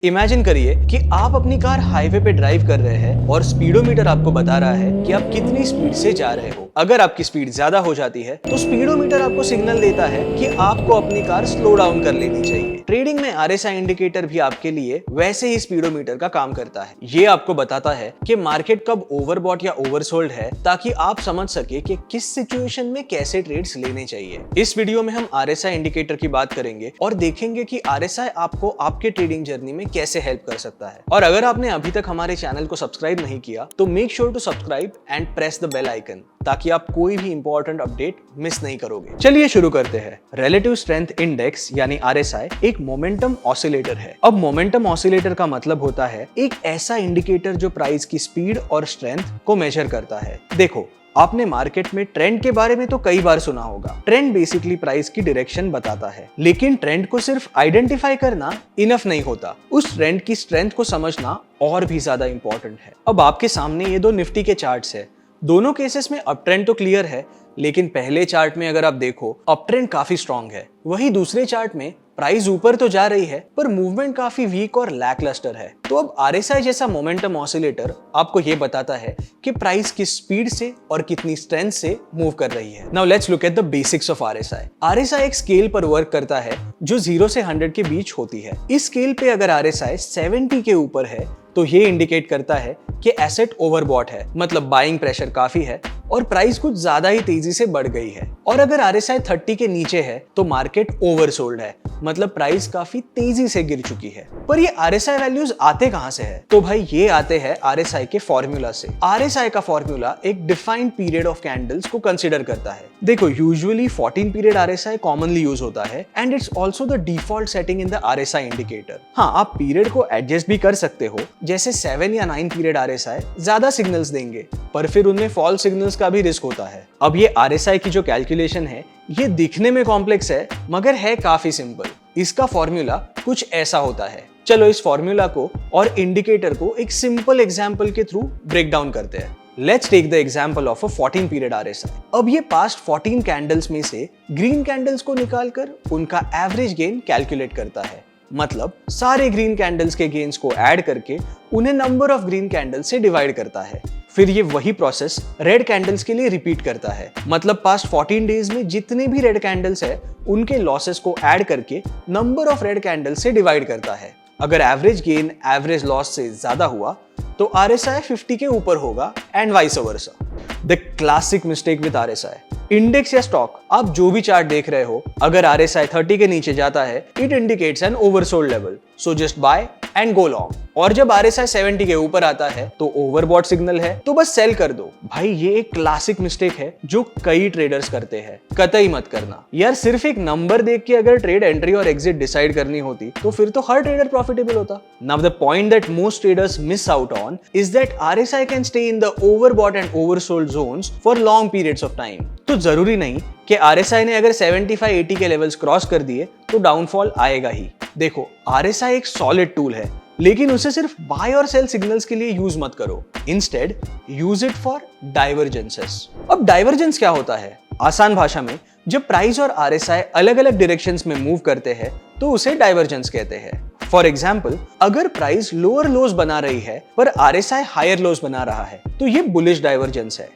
Imagine करिए कि आप अपनी कार हाईवे पे ड्राइव कर रहे हैं और स्पीडोमीटर आपको बता रहा है कि आप कितनी स्पीड से जा रहे हो। अगर आपकी स्पीड ज्यादा हो जाती है तो स्पीडोमीटर आपको सिग्नल देता है कि आपको अपनी कार स्लो डाउन कर लेनी चाहिए। ट्रेडिंग में आरएसआई इंडिकेटर भी आपके लिए वैसे ही स्पीडोमीटर का काम करता है। ये आपको बताता है कि मार्केट कब ओवरबॉट या ओवरसोल्ड है, ताकि आप समझ सके कि किस सिचुएशन में कैसे ट्रेड्स लेने चाहिए। इस वीडियो में हम आरएसआई इंडिकेटर की बात करेंगे और देखेंगे कि आरएसआई आपको आपके ट्रेडिंग जर्नी में कैसे हेल्प कर सकता है। और अगर आपने अभी तक हमारे चैनल को सब्सक्राइब नहीं किया तो make sure to subscribe and press the bell icon, ताकि आप कोई भी इंपॉर्टेंट अपडेट मिस नहीं करोगे। चलिए शुरू करते हैं। रिलेटिव स्ट्रेंथ इंडेक्स यानी आरएसआई एक मोमेंटम ऑसिलेटर है। अब मोमेंटम ऑसिलेटर का मतलब होता है एक ऐसा इंडिकेटर जो प्राइस की स्पीड और स्ट्रेंथ को मेजर करता है। देखो, आपने मार्केट में ट्रेंड के बारे में तो कई बार सुना होगा। ट्रेंड बेसिकली प्राइस की डायरेक्शन बताता है, लेकिन ट्रेंड को सिर्फ आइडेंटिफाई करना इनफ नहीं होता। उस ट्रेंड की स्ट्रेंथ को समझना और भी ज्यादा इंपॉर्टेंट है। अब आपके सामने ये दो निफ्टी के चार्ट्स है। दोनों केसेस में अप ट्रेंड तो क्लियर है, लेकिन पहले चार्ट में अगर आप देखो अप ट्रेंड काफी स्ट्रॉन्ग है। वही दूसरे चार्ट में प्राइस ऊपर तो जा रही है पर मूवमेंट काफी वीक और लैकलस्टर है। तो अब आरएसआई जैसा मोमेंटम ऑसिलेटर आपको ये बताता है कि प्राइस किस स्पीड से और कितनी स्ट्रेंथ से मूव कर रही है। Now let's look at the basics of RSI. RSI एक स्केल पर वर्क करता है जो 0 से 100 के बीच होती है। इस स्केल पे अगर आरएसआई 70 के ऊपर है तो ये इंडिकेट करता है कि एसेट ओवरबॉट है, मतलब बाइंग प्रेशर काफी है और प्राइस कुछ ज्यादा ही तेजी से बढ़ गई है। और अगर आरएसआई 30 के नीचे है तो मार्केट ओवरसोल्ड है, मतलब प्राइस काफी तेजी से गिर चुकी है। पर ये आरएसआई वैल्यूज आते कहां से है? तो भाई ये आते हैं आरएसआई के फॉर्मूला से। आरएसआई का फॉर्मूला एक डिफाइंड पीरियड ऑफ कैंडल्स को कंसीडर करता है। देखो, usually 14 period RSI commonly use होता है and it's also the default setting in the RSI indicator. हाँ, आप पीरियड को एडजस्ट भी कर सकते हो, जैसे 7 या 9 पीरियड आरएसआई ज्यादा सिग्नल्स देंगे, पर फिर उनमें फॉल्स सिग्नल्स का भी रिस्क होता है। अब ये आरएसआई की जो कैलकुलेशन है ये दिखने में कॉम्प्लेक्स है मगर है काफी सिंपल। इसका फॉर्मूला कुछ ऐसा होता है। चलो इस फॉर्मूला को और इंडिकेटर को एक सिंपल एग्जांपल के थ्रू ब्रेक डाउन करते हैं। Let's take the example of a 14 period RSI. अब ये पास्ट 14 कैंडल्स में से ग्रीन कैंडल्स को निकालकर उनका एवरेज गेन कैलकुलेट करता है। मतलब सारे ग्रीन कैंडल्स के गेन्स को ऐड करके उन्हें नंबर ऑफ ग्रीन कैंडल्स से डिवाइड करता है। फिर ये वही प्रोसेस रेड कैंडल्स के लिए रिपीट करता है। मतलब पास्ट 14 डेज में जितने भी रेड कैंडल्स है उनके लॉसेस को ऐड करके नंबर ऑफ रेड कैंडल्स से डिवाइड करता है। अगर एवरेज गेन एवरेज लॉस से ज्यादा हुआ तो आरएसआई 50 के ऊपर होगा and vice versa. The classic mistake with RSI. Index या स्टॉक, आप जो भी चार्ट देख रहे हो, अगर आरएसआई 30 के नीचे जाता है it indicates an oversold level, so just buy and go long. और जब आरएसआई 70 के ऊपर आता है तो ओवरबॉट सिग्नल है, तो बस सेल कर दो। भाई ये एक क्लासिक मिस्टेक है जो कई ट्रेडर्स करते हैं। कतई मत करना यार। सिर्फ एक नंबर देख के अगर ट्रेड एंट्री और एग्जिट डिसाइड करनी होती तो फिर तो हर ट्रेडर प्रॉफिटेबल होता। Now the point that most traders miss out on is that RSI can stay in the overbought and oversold Jones for long periods of time. तो जरूरी नहीं कि आरएसआई ने अगर 75-80 के लेवल्स क्रॉस कर दिए तो डाउनफॉल आएगा ही। देखो, आरएसआई एक सॉलिड टूल है, लेकिन उसे सिर्फ बाय और सेल सिग्नल्स के लिए यूज मत करो। Instead use it for divergences. अब डाइवर्जेंस क्या होता है? आसान भाषा में, जब प्राइस और आरएसआई अलग अलग डायरेक्शंस में मूव करते हैं तो उसे डाइवर्जेंस कहते हैं। फॉर एग्जाम्पल, अगर प्राइस लोअर लोज बना रही है पर आरएसआई हायर लोज बना रहा है तो ये बुलिश डाइवर्जेंस है।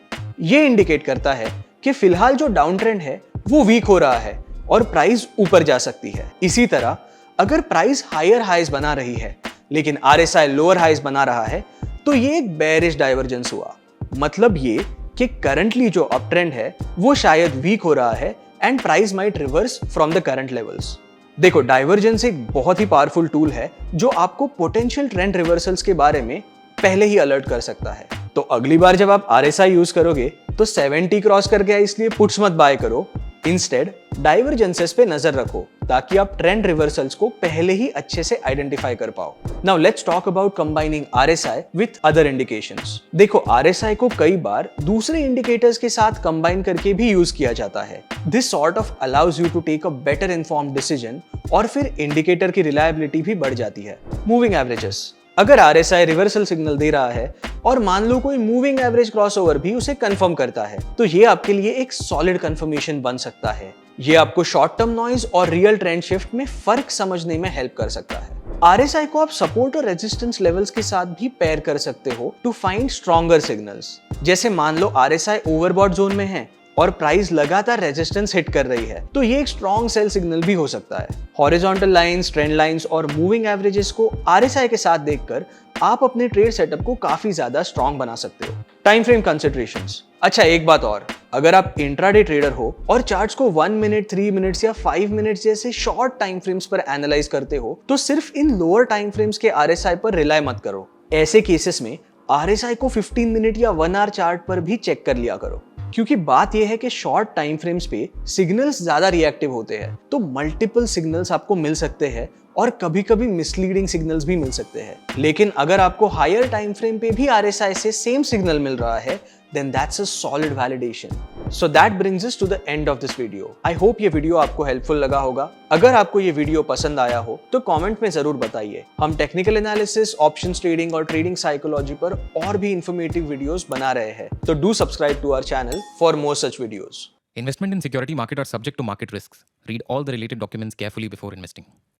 ये इंडिकेट करता है कि फिलहाल जो डाउन ट्रेंड है वो वीक हो रहा है और प्राइस ऊपर जा सकती है। इसी तरह अगर प्राइस हायर हाइज बना रही है लेकिन आरएसआई लोअर हाइज बना रहा है तो ये एक बेयरिश डाइवर्जेंस हुआ। मतलब ये कि करंटली जो अप ट्रेंड है वो शायद वीक हो रहा है and price might reverse from the current levels. देखो, डाइवर्जेंस एक बहुत ही पावरफुल टूल है जो आपको पोटेंशियल ट्रेंड रिवर्सल्स के बारे में पहले ही अलर्ट कर सकता है। तो अगली बार जब आप आरएसआई यूज करोगे तो 70 क्रॉस कर गया इसलिए पुट्स मत बाय करो। इंस्टेड डाइवर्जेंसेस पे नजर रखो ताकि आप ट्रेंड रिवर्सल्स को पहले ही अच्छे से आइडेंटिफाई कर पाओ। Now let's talk about combining RSI with other indications. देखो, आरएसआई को कई बार दूसरे इंडिकेटर्स के साथ कंबाइन करके भी यूज किया जाता है। This sort of allows you to take a better informed decision और फिर इंडिकेटर की रिलायबिलिटी भी बढ़ जाती है। Moving averages. अगर आरएसआई रिवर्सल सिग्नल दे रहा है और मान लो कोई मूविंग एवरेज क्रॉसओवर भी उसे कंफर्म करता है तो ये आपके लिए एक सॉलिड कंफर्मेशन बन सकता है। ये आपको शॉर्ट टर्म नॉइज और रियल ट्रेंड शिफ्ट में फर्क समझने में हेल्प कर सकता है। RSI को आप सपोर्ट और रेजिस्टेंस लेवल्स के साथ भी पेयर कर सकते हो टू फाइंड स्ट्रॉन्गर सिग्नल्स। जैसे मान लो RSI ओवरबॉट जोन में है और प्राइस लगातार रेजिस्टेंस हिट कर रही है, तो ये एक स्ट्रॉन्ग सेल सिग्नल भी हो सकता है। हॉरिजॉन्टल लाइंस, ट्रेंड लाइंस और मूविंग एवरेजेस को RSI के साथ देखकर आप अपने ट्रेड सेटअप को काफी ज्यादा स्ट्रॉन्ग बना सकते हो। Time frame considerations. अच्छा, एक बात और, अगर आप इंट्राडे ट्रेडर हो और चार्ट्स को 1 मिनट, 3 मिनट्स या 5 मिनट्स जैसे शॉर्ट टाइम फ्रेम्स पर एनालाइज करते हो, तो सिर्फ इन लोअर टाइम फ्रेम्स के RSI पर रिलाई मत करो। ऐसे केसेस में RSI को 15 मिनट या 1 आवर चार्ट पर भी चेक कर लिया करो, क्योंकि बात यह है कि शॉर्ट टाइम फ्रेम्स पे सिग्नल्स ज्यादा रिएक्टिव होते हैं, तो मल्टीपल सिग्नल्स आपको मिल सकते हैं और कभी कभी मिसलीडिंग सिग्नल्स भी मिल सकते हैं। लेकिन अगर आपको हायर टाइम फ्रेम पे भी RSI से सेम सिग्नल मिल रहा है, then that's a solid validation. So that brings us to the end of this video. I hope ये वीडियो आपको हेल्पफुल लगा होगा। अगर आपको ये वीडियो पसंद आया हो तो कमेंट में जरूर बताइए। हम टेक्निकल एनालिसिस, ऑप्शंस ट्रेडिंग और ट्रेडिंग साइकोलॉजी पर और भी इंफॉर्मेटिव वीडियोस बना रहे हैं, तो do subscribe to our channel for more such videos. Investment in security market are subject to market risks. Read all the related documents carefully before investing.